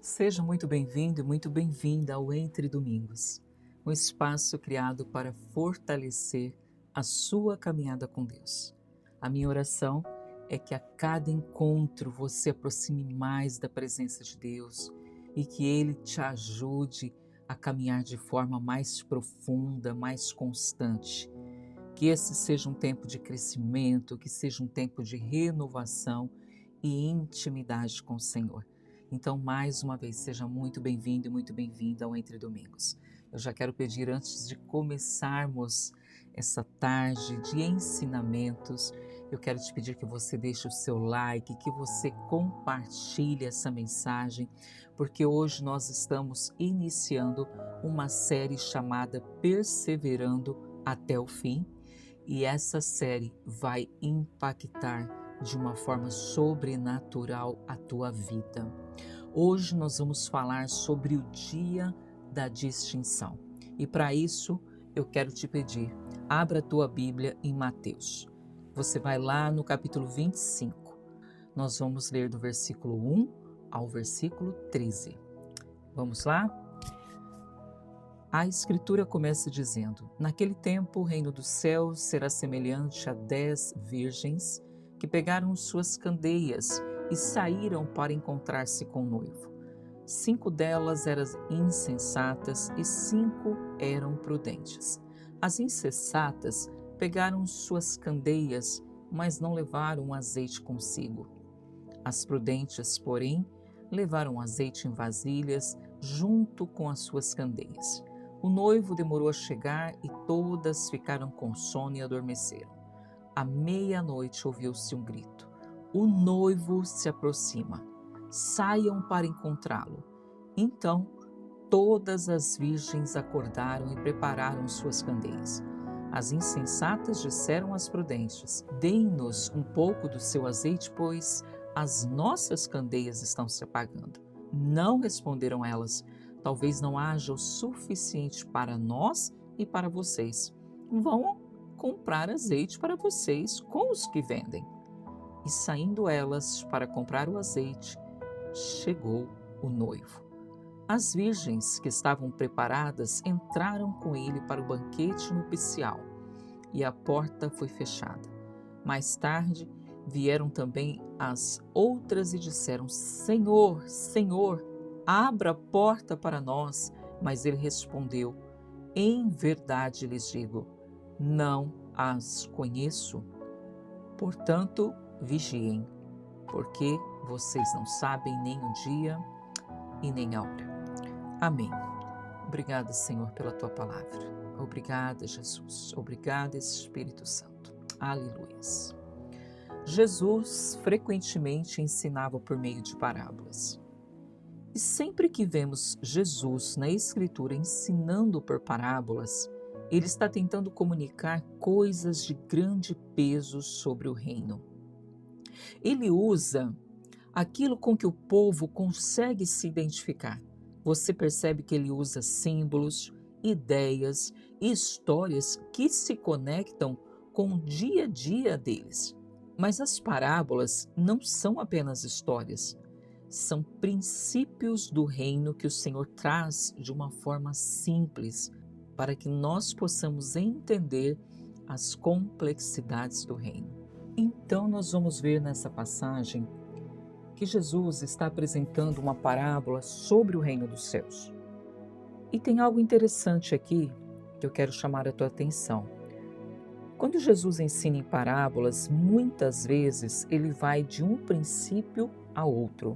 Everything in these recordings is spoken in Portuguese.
Seja muito bem-vindo e muito bem-vinda ao Entre Domingos, um espaço criado para fortalecer a sua caminhada com Deus. A minha oração é que a cada encontro você aproxime mais da presença de Deus e que Ele te ajude a caminhar de forma mais profunda, mais constante. Que esse seja um tempo de crescimento, que seja um tempo de renovação e intimidade com o Senhor. Então, mais uma vez, seja muito bem-vindo e muito bem-vinda ao Entre Domingos. Eu já quero pedir, antes de começarmos essa tarde de ensinamentos, eu quero te pedir que você deixe o seu like, que você compartilhe essa mensagem, porque hoje nós estamos iniciando uma série chamada Perseverando até o Fim, e essa série vai impactar de uma forma sobrenatural a tua vida. Hoje nós vamos falar sobre o dia da distinção. E para isso, eu quero te pedir, abra a tua Bíblia em Mateus. Você vai lá no capítulo 25. Nós vamos ler do versículo 1 ao versículo 13. Vamos lá? A Escritura começa dizendo: naquele tempo o reino dos céus será semelhante a 10 virgens que pegaram suas candeias e saíram para encontrar-se com o noivo. 5 delas eram insensatas e 5 eram prudentes. As insensatas pegaram suas candeias, mas não levaram azeite consigo. As prudentes, porém, levaram azeite em vasilhas junto com as suas candeias. O noivo demorou a chegar e todas ficaram com sono e adormeceram. À meia-noite ouviu-se um grito: o noivo se aproxima, saiam para encontrá-lo. Então, todas as virgens acordaram e prepararam suas candeias. As insensatas disseram às prudentes: deem-nos um pouco do seu azeite, pois as nossas candeias estão se apagando. Não responderam elas: talvez não haja o suficiente para nós e para vocês. Vão comprar azeite para vocês com os que vendem. E saindo elas para comprar o azeite, chegou o noivo. As virgens que estavam preparadas entraram com ele para o banquete nupcial, e a porta foi fechada. Mais tarde vieram também as outras e disseram: Senhor, Senhor, abra a porta para nós. Mas ele respondeu: em verdade lhes digo, não as conheço. Portanto, vigiem, porque vocês não sabem nem o dia e nem a hora. Amém. Obrigada, Senhor, pela tua palavra. Obrigada, Jesus. Obrigada, Espírito Santo. Aleluia. Jesus frequentemente ensinava por meio de parábolas. E sempre que vemos Jesus na Escritura ensinando por parábolas, ele está tentando comunicar coisas de grande peso sobre o reino. Ele usa aquilo com que o povo consegue se identificar. Você percebe que ele usa símbolos, ideias e histórias que se conectam com o dia a dia deles. Mas as parábolas não são apenas histórias, são princípios do reino que o Senhor traz de uma forma simples, para que nós possamos entender as complexidades do reino. Então nós vamos ver nessa passagem que Jesus está apresentando uma parábola sobre o reino dos céus. E tem algo interessante aqui que eu quero chamar a tua atenção. Quando Jesus ensina em parábolas, muitas vezes ele vai de um princípio a outro.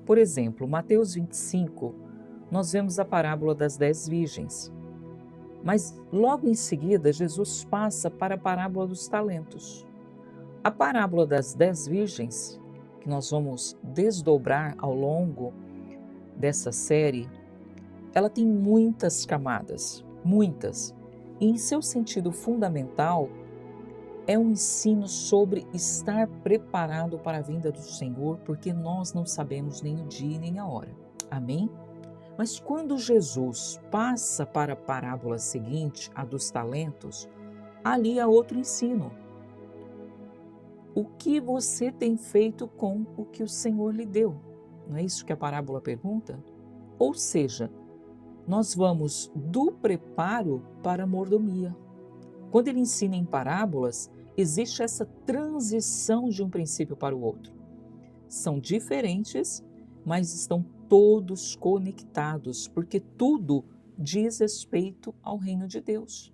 Por exemplo, Mateus 25, nós vemos a parábola das 10 virgens. Mas logo em seguida, Jesus passa para a parábola dos talentos. A parábola das 10 virgens, que nós vamos desdobrar ao longo dessa série, ela tem muitas camadas, muitas. E em seu sentido fundamental, é um ensino sobre estar preparado para a vinda do Senhor, porque nós não sabemos nem o dia nem a hora. Amém? Mas quando Jesus passa para a parábola seguinte, a dos talentos, ali há outro ensino. O que você tem feito com o que o Senhor lhe deu? Não é isso que a parábola pergunta? Ou seja, nós vamos do preparo para a mordomia. Quando ele ensina em parábolas, existe essa transição de um princípio para o outro. São diferentes, mas estão todos conectados, porque tudo diz respeito ao reino de Deus.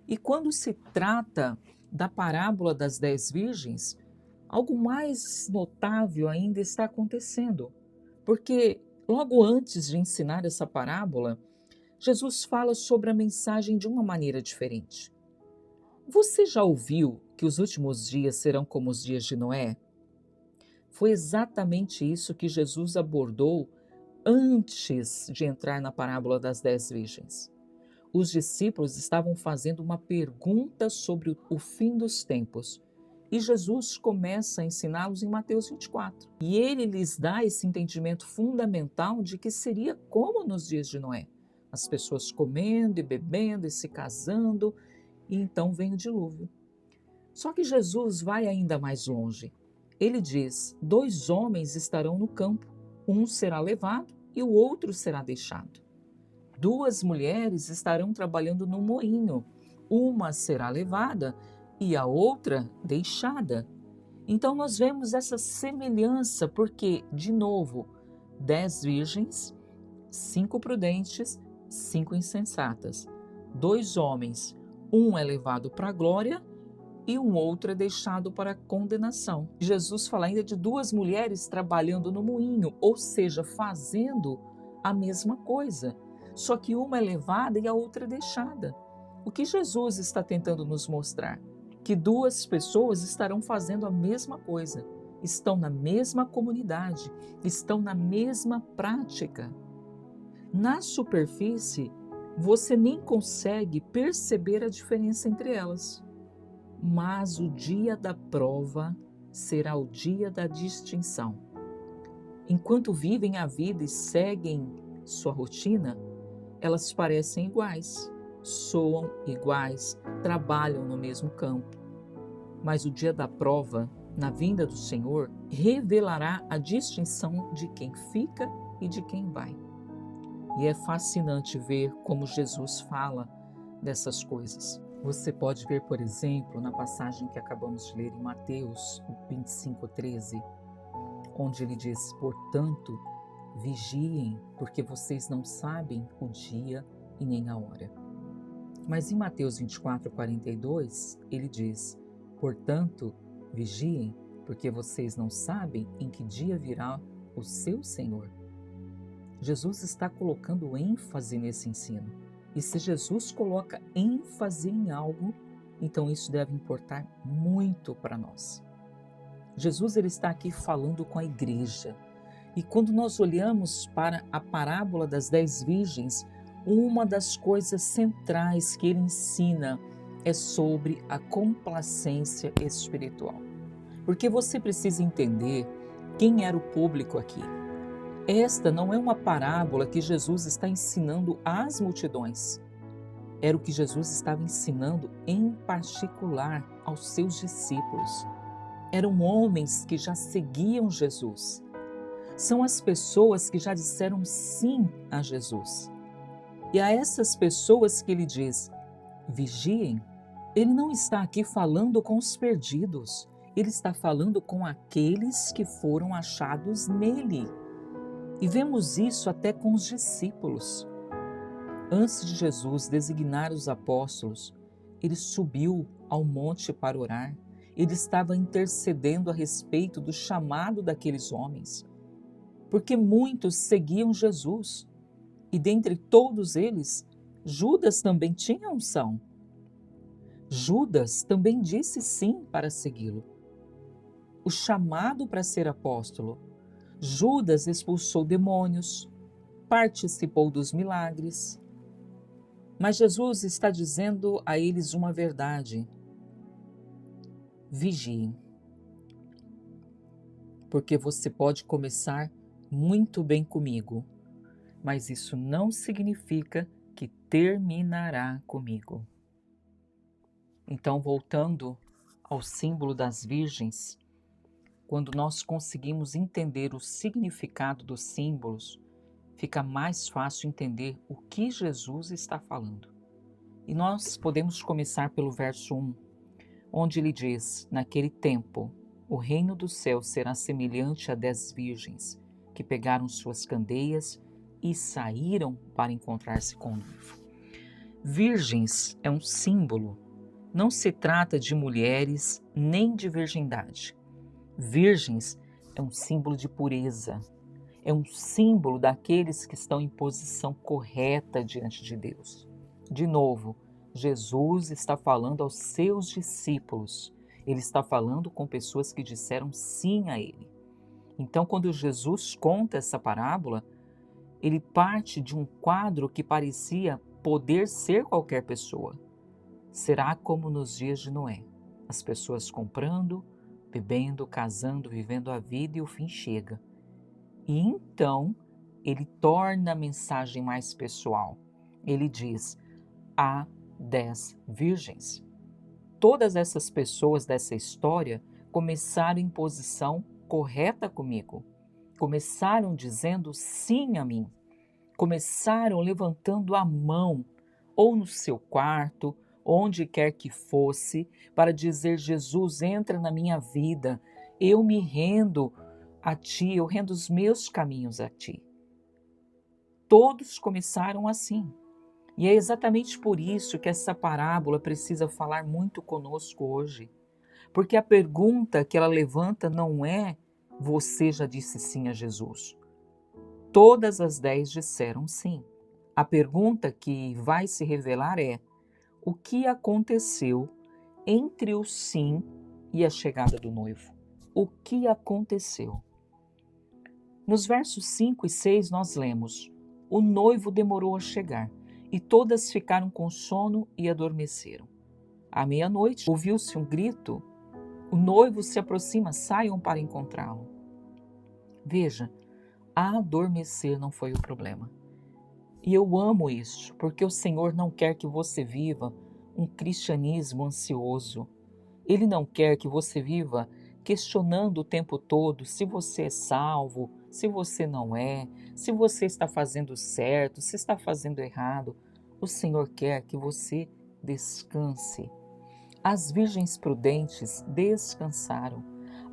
E quando se trata da parábola das 10 virgens, algo mais notável ainda está acontecendo, porque logo antes de ensinar essa parábola, Jesus fala sobre a mensagem de uma maneira diferente. Você já ouviu que os últimos dias serão como os dias de Noé? Foi exatamente isso que Jesus abordou antes de entrar na parábola das 10 virgens. Os discípulos estavam fazendo uma pergunta sobre o fim dos tempos. E Jesus começa a ensiná-los em Mateus 24. E ele lhes dá esse entendimento fundamental de que seria como nos dias de Noé. As pessoas comendo e bebendo e se casando, e então vem o dilúvio. Só que Jesus vai ainda mais longe. Ele diz: 2 homens estarão no campo, um será levado e o outro será deixado. 2 mulheres estarão trabalhando no moinho, uma será levada e a outra deixada. Então nós vemos essa semelhança, porque, de novo, 10 virgens, 5 prudentes, 5 insensatas. 2 homens, um é levado para a glória e um outro é deixado para a condenação. Jesus fala ainda de 2 mulheres trabalhando no moinho, ou seja, fazendo a mesma coisa, só que uma é levada e a outra é deixada. O que Jesus está tentando nos mostrar? Que 2 pessoas estarão fazendo a mesma coisa, estão na mesma comunidade, estão na mesma prática. Na superfície, você nem consegue perceber a diferença entre elas. Mas o dia da prova será o dia da distinção. Enquanto vivem a vida e seguem sua rotina, elas parecem iguais, soam iguais, trabalham no mesmo campo. Mas o dia da prova, na vinda do Senhor, revelará a distinção de quem fica e de quem vai. E é fascinante ver como Jesus fala dessas coisas. Você pode ver, por exemplo, na passagem que acabamos de ler em Mateus 25:13, onde ele diz: portanto, vigiem, porque vocês não sabem o dia e nem a hora. Mas em Mateus 24:42, ele diz: portanto, vigiem, porque vocês não sabem em que dia virá o seu Senhor. Jesus está colocando ênfase nesse ensino. E se Jesus coloca ênfase em algo, então isso deve importar muito para nós. Jesus ele está aqui falando com a igreja. E quando nós olhamos para a parábola das 10 virgens, uma das coisas centrais que ele ensina é sobre a complacência espiritual. Porque você precisa entender quem era o público aqui. Esta não é uma parábola que Jesus está ensinando às multidões. Era o que Jesus estava ensinando em particular aos seus discípulos. Eram homens que já seguiam Jesus. São as pessoas que já disseram sim a Jesus. E a essas pessoas que ele diz: vigiem, ele não está aqui falando com os perdidos. Ele está falando com aqueles que foram achados nele. E vemos isso até com os discípulos. Antes de Jesus designar os apóstolos, ele subiu ao monte para orar. Ele estava intercedendo a respeito do chamado daqueles homens, porque muitos seguiam Jesus. E dentre todos eles, Judas também tinha unção. Judas também disse sim para segui-lo. O chamado para ser apóstolo. Judas expulsou demônios, participou dos milagres. Mas Jesus está dizendo a eles uma verdade: vigiem. Porque você pode começar muito bem comigo, mas isso não significa que terminará comigo. Então, voltando ao símbolo das virgens, quando nós conseguimos entender o significado dos símbolos, fica mais fácil entender o que Jesus está falando. E nós podemos começar pelo verso 1, onde ele diz: naquele tempo, o reino do céu será semelhante a 10 virgens, que pegaram suas candeias e saíram para encontrar-se com o noivo. Virgens é um símbolo. Não se trata de mulheres nem de virgindade. Virgens é um símbolo de pureza. É um símbolo daqueles que estão em posição correta diante de Deus. De novo, Jesus está falando aos seus discípulos. Ele está falando com pessoas que disseram sim a ele. Então, quando Jesus conta essa parábola, ele parte de um quadro que parecia poder ser qualquer pessoa. Será como nos dias de Noé, as pessoas comprando, bebendo, casando, vivendo a vida e o fim chega. E então, ele torna a mensagem mais pessoal. Ele diz: há 10 virgens. Todas essas pessoas dessa história começaram em posição correta comigo. Começaram dizendo sim a mim. Começaram levantando a mão, ou no seu quarto, onde quer que fosse, para dizer: Jesus, entra na minha vida, eu me rendo a ti, eu rendo os meus caminhos a ti. Todos começaram assim. E é exatamente por isso que essa parábola precisa falar muito conosco hoje. Porque a pergunta que ela levanta não é: você já disse sim a Jesus? Todas as 10 disseram sim. A pergunta que vai se revelar é: o que aconteceu entre o sim e a chegada do noivo? O que aconteceu? Nos versos 5 e 6 nós lemos: o noivo demorou a chegar, e todas ficaram com sono e adormeceram. À meia-noite, ouviu-se um grito: o noivo se aproxima, saiam para encontrá-lo. Veja, adormecer não foi o problema. E eu amo isso, porque o Senhor não quer que você viva um cristianismo ansioso. Ele não quer que você viva questionando o tempo todo se você é salvo, se você não é, se você está fazendo certo, se está fazendo errado. O Senhor quer que você descanse. As virgens prudentes descansaram.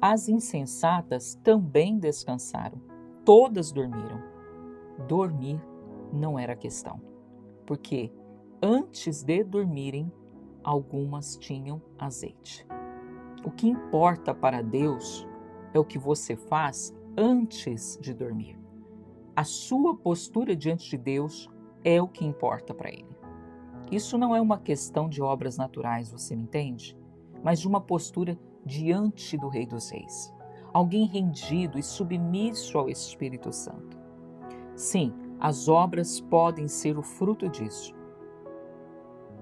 As insensatas também descansaram. Todas dormiram. Dormir não era questão, porque antes de dormirem, algumas tinham azeite. O que importa para Deus é o que você faz antes de dormir. A sua postura diante de Deus é o que importa para Ele. Isso não é uma questão de obras naturais, você me entende? Mas de uma postura diante do Rei dos Reis. Alguém rendido e submisso ao Espírito Santo. Sim, as obras podem ser o fruto disso,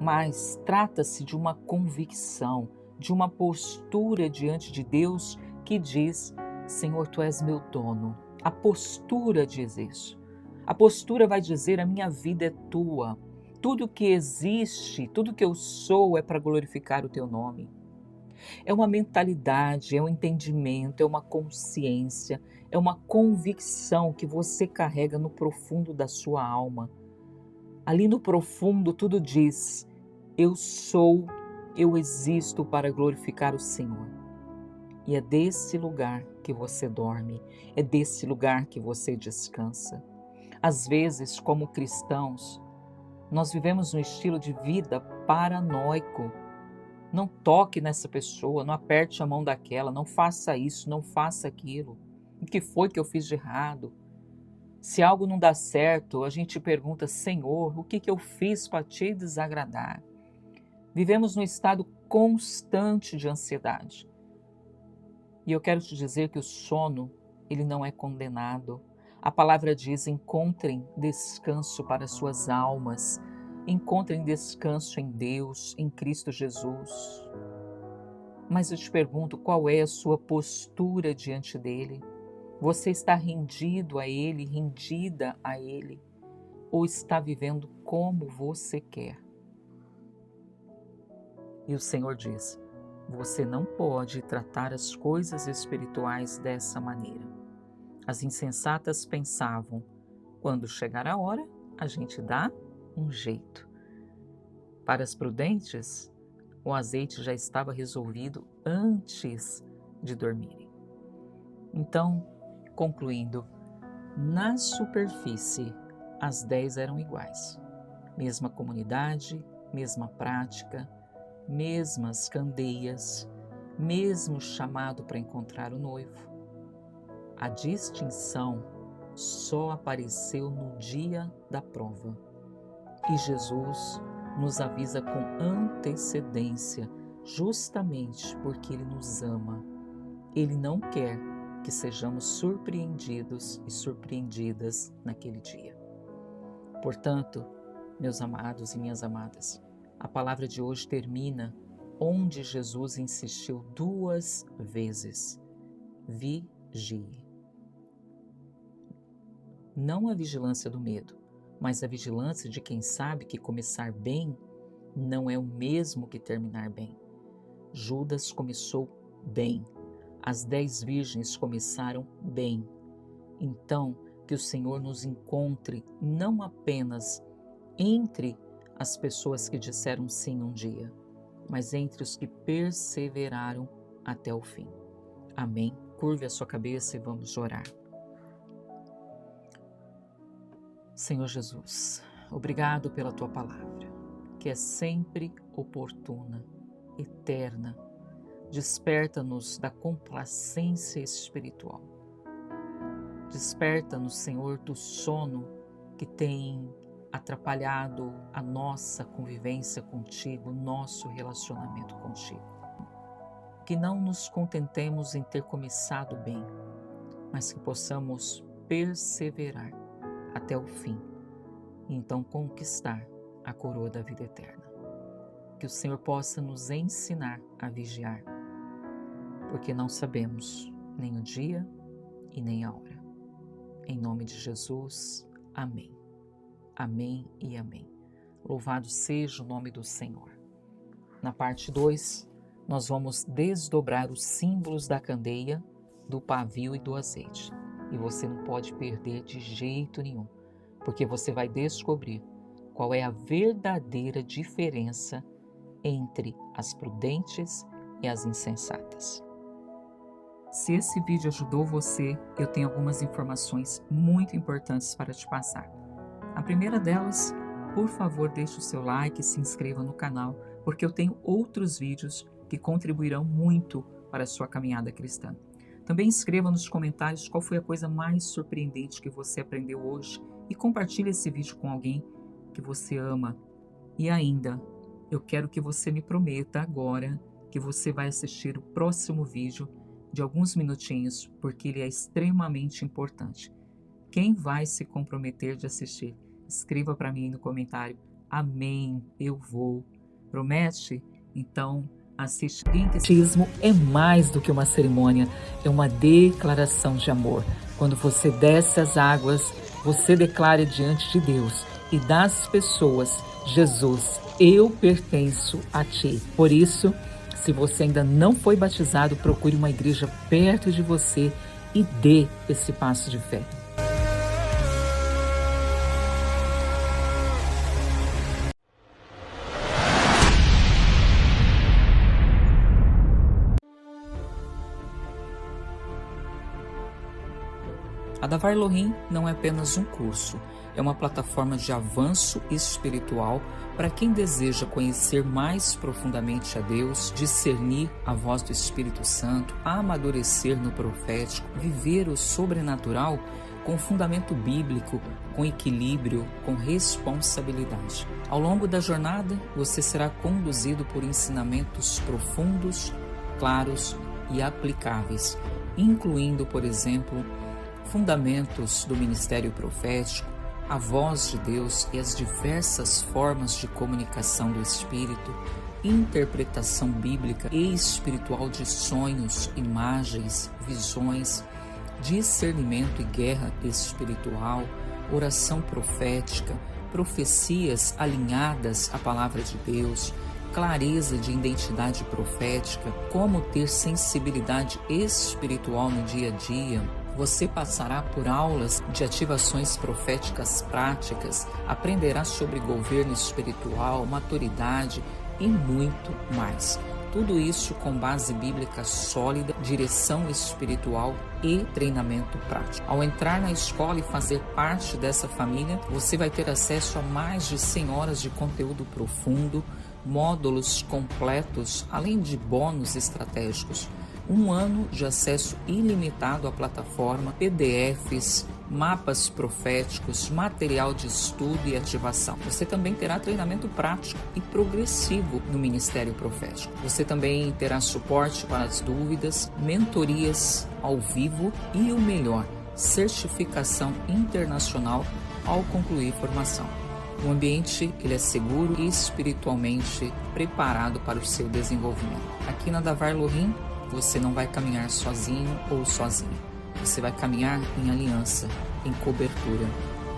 mas trata-se de uma convicção, de uma postura diante de Deus que diz: Senhor, Tu és meu dono. A postura diz isso. A postura vai dizer: a minha vida é Tua. Tudo que existe, tudo que eu sou é para glorificar o Teu nome. É uma mentalidade, é um entendimento, é uma consciência, é uma convicção que você carrega no profundo da sua alma. Ali no profundo tudo diz: eu sou, eu existo para glorificar o Senhor. E é desse lugar que você dorme, é desse lugar que você descansa. Às vezes, como cristãos, nós vivemos um estilo de vida paranoico. Não toque nessa pessoa, não aperte a mão daquela, não faça isso, não faça aquilo. O que foi que eu fiz de errado? Se algo não dá certo, a gente pergunta: Senhor, o que eu fiz para te desagradar? Vivemos num estado constante de ansiedade. E eu quero te dizer que o sono, ele não é condenado. A palavra diz: encontrem descanso para suas almas. Encontrem descanso em Deus, em Cristo Jesus. Mas eu te pergunto, qual é a sua postura diante dele? Você está rendido a ele, rendida a ele? Ou está vivendo como você quer? E o Senhor diz: Você não pode tratar as coisas espirituais dessa maneira. As insensatas pensavam: quando chegar a hora, a gente dá um jeito. Para as prudentes, o azeite já estava resolvido antes de dormirem. Então, concluindo, na superfície, as 10 eram iguais. Mesma comunidade, mesma prática, mesmas candeias, mesmo chamado para encontrar o noivo. A distinção só apareceu no dia da prova. E Jesus nos avisa com antecedência, justamente porque Ele nos ama. Ele não quer que sejamos surpreendidos e surpreendidas naquele dia. Portanto, meus amados e minhas amadas, a palavra de hoje termina onde Jesus insistiu 2 vezes: vigie. Não a vigilância do medo, mas a vigilância de quem sabe que começar bem não é o mesmo que terminar bem. Judas começou bem, as 10 virgens começaram bem. Então, que o Senhor nos encontre não apenas entre as pessoas que disseram sim um dia, mas entre os que perseveraram até o fim. Amém? Curve a sua cabeça e vamos orar. Senhor Jesus, obrigado pela Tua palavra, que é sempre oportuna, eterna. Desperta-nos da complacência espiritual. Desperta-nos, Senhor, do sono que tem atrapalhado a nossa convivência contigo, nosso relacionamento contigo. Que não nos contentemos em ter começado bem, mas que possamos perseverar até o fim e então conquistar a coroa da vida eterna. Que o Senhor possa nos ensinar a vigiar, porque não sabemos nem o dia e nem a hora. Em nome de Jesus, amém. Amém e amém. Louvado seja o nome do Senhor. Na parte 2, nós vamos desdobrar os símbolos da candeia, do pavio e do azeite. E você não pode perder de jeito nenhum, porque você vai descobrir qual é a verdadeira diferença entre as prudentes e as insensatas. Se esse vídeo ajudou você, eu tenho algumas informações muito importantes para te passar. A primeira delas, por favor, deixe o seu like e se inscreva no canal, porque eu tenho outros vídeos que contribuirão muito para a sua caminhada cristã. Também escreva nos comentários qual foi a coisa mais surpreendente que você aprendeu hoje e compartilhe esse vídeo com alguém que você ama. E ainda, eu quero que você me prometa agora que você vai assistir o próximo vídeo de alguns minutinhos, porque ele é extremamente importante. Quem vai se comprometer de assistir? Escreva para mim no comentário. Amém, eu vou. Promete? Então, assiste. O batismo é mais do que uma cerimônia, é uma declaração de amor. Quando você desce as águas, você declara diante de Deus e das pessoas: Jesus, eu pertenço a Ti. Por isso, se você ainda não foi batizado, procure uma igreja perto de você e dê esse passo de fé. A Davar Elohim não é apenas um curso, é uma plataforma de avanço espiritual para quem deseja conhecer mais profundamente a Deus, discernir a voz do Espírito Santo, amadurecer no profético, viver o sobrenatural com fundamento bíblico, com equilíbrio, com responsabilidade. Ao longo da jornada, você será conduzido por ensinamentos profundos, claros e aplicáveis, incluindo, por exemplo, fundamentos do ministério profético, a voz de Deus e as diversas formas de comunicação do Espírito, interpretação bíblica e espiritual de sonhos, imagens, visões, discernimento e guerra espiritual, oração profética, profecias alinhadas à palavra de Deus, clareza de identidade profética, como ter sensibilidade espiritual no dia a dia. Você passará por aulas de ativações proféticas práticas, aprenderá sobre governo espiritual, maturidade e muito mais. Tudo isso com base bíblica sólida, direção espiritual e treinamento prático. Ao entrar na escola e fazer parte dessa família, você vai ter acesso a mais de 100 horas de conteúdo profundo, módulos completos, além de bônus estratégicos. 1 ano de acesso ilimitado à plataforma, PDFs, mapas proféticos, material de estudo e ativação. Você também terá treinamento prático e progressivo no Ministério Profético. Você também terá suporte para as dúvidas, mentorias ao vivo e o melhor, certificação internacional ao concluir formação. O ambiente ele é seguro e espiritualmente preparado para o seu desenvolvimento. Aqui na Davar Lohim, você não vai caminhar sozinho ou sozinha. Você vai caminhar em aliança, em cobertura,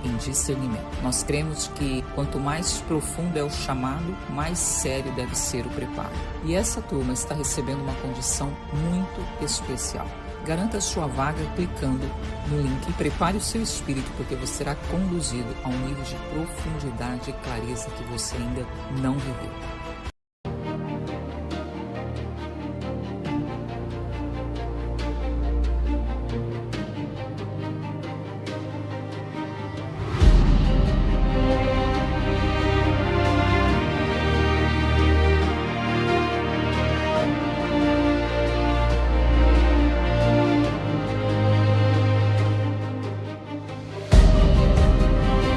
em discernimento. Nós cremos que quanto mais profundo é o chamado, mais sério deve ser o preparo. E essa turma está recebendo uma condição muito especial. Garanta sua vaga clicando no link e prepare o seu espírito, porque você será conduzido a um nível de profundidade e clareza que você ainda não viveu.